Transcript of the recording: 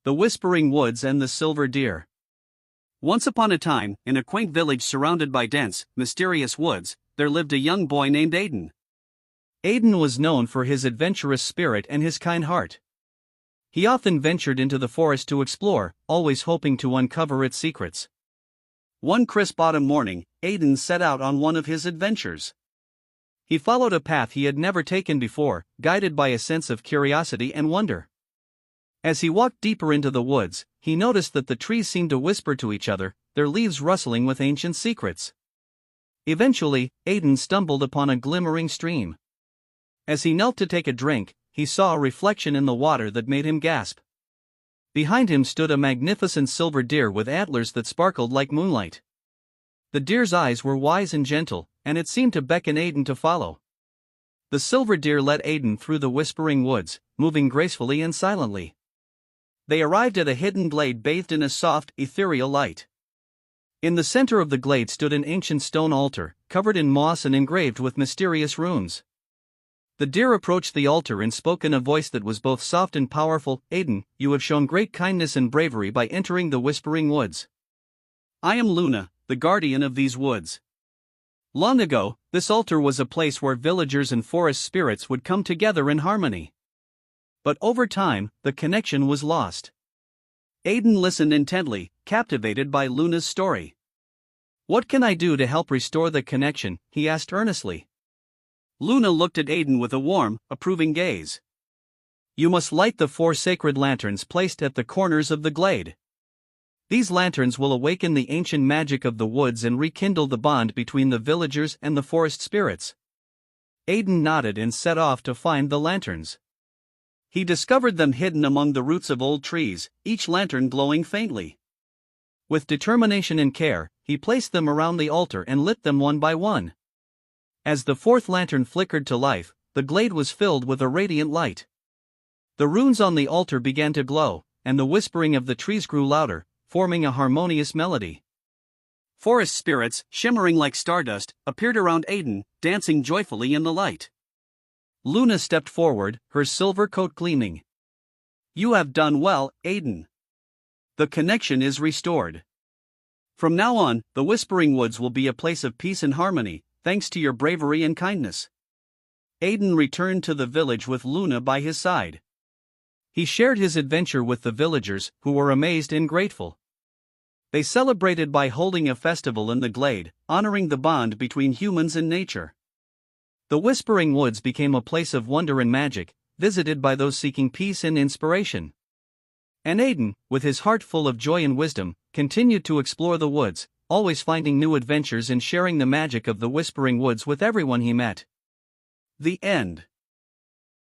The Whispering Woods and the Silver Deer. Once upon a time, in a quaint village surrounded by dense, mysterious woods, there lived a young boy named Aidan. Aidan was known for his adventurous spirit and his kind heart. He often ventured into the forest to explore, always hoping to uncover its secrets. One crisp autumn morning, Aidan set out on one of his adventures. He followed a path he had never taken before, guided by a sense of curiosity and wonder. As he walked deeper into the woods, he noticed that the trees seemed to whisper to each other, their leaves rustling with ancient secrets. Eventually, Aidan stumbled upon a glimmering stream. As he knelt to take a drink, he saw a reflection in the water that made him gasp. Behind him stood a magnificent silver deer with antlers that sparkled like moonlight. The deer's eyes were wise and gentle, and it seemed to beckon Aidan to follow. The silver deer led Aidan through the whispering woods, moving gracefully and silently. They arrived at a hidden glade bathed in a soft, ethereal light. In the center of the glade stood an ancient stone altar, covered in moss and engraved with mysterious runes. The deer approached the altar and spoke in a voice that was both soft and powerful. "Aidan, you have shown great kindness and bravery by entering the Whispering Woods. I am Luna, the guardian of these woods. Long ago, this altar was a place where villagers and forest spirits would come together in harmony. But over time, the connection was lost." Aidan listened intently, captivated by Luna's story. "What can I do to help restore the connection?" he asked earnestly. Luna looked at Aidan with a warm, approving gaze. "You must light the 4 sacred lanterns placed at the corners of the glade. These lanterns will awaken the ancient magic of the woods and rekindle the bond between the villagers and the forest spirits." Aidan nodded and set off to find the lanterns. He discovered them hidden among the roots of old trees, each lantern glowing faintly. With determination and care, he placed them around the altar and lit them one by one. As the 4th lantern flickered to life, the glade was filled with a radiant light. The runes on the altar began to glow, and the whispering of the trees grew louder, forming a harmonious melody. Forest spirits, shimmering like stardust, appeared around Aidan, dancing joyfully in the light. Luna stepped forward, her silver coat gleaming. "You have done well, Aidan. The connection is restored. From now on, the Whispering Woods will be a place of peace and harmony, thanks to your bravery and kindness." Aidan returned to the village with Luna by his side. He shared his adventure with the villagers, who were amazed and grateful. They celebrated by holding a festival in the glade, honoring the bond between humans and nature. The Whispering Woods became a place of wonder and magic, visited by those seeking peace and inspiration. And Aidan, with his heart full of joy and wisdom, continued to explore the woods, always finding new adventures and sharing the magic of the Whispering Woods with everyone he met. The end.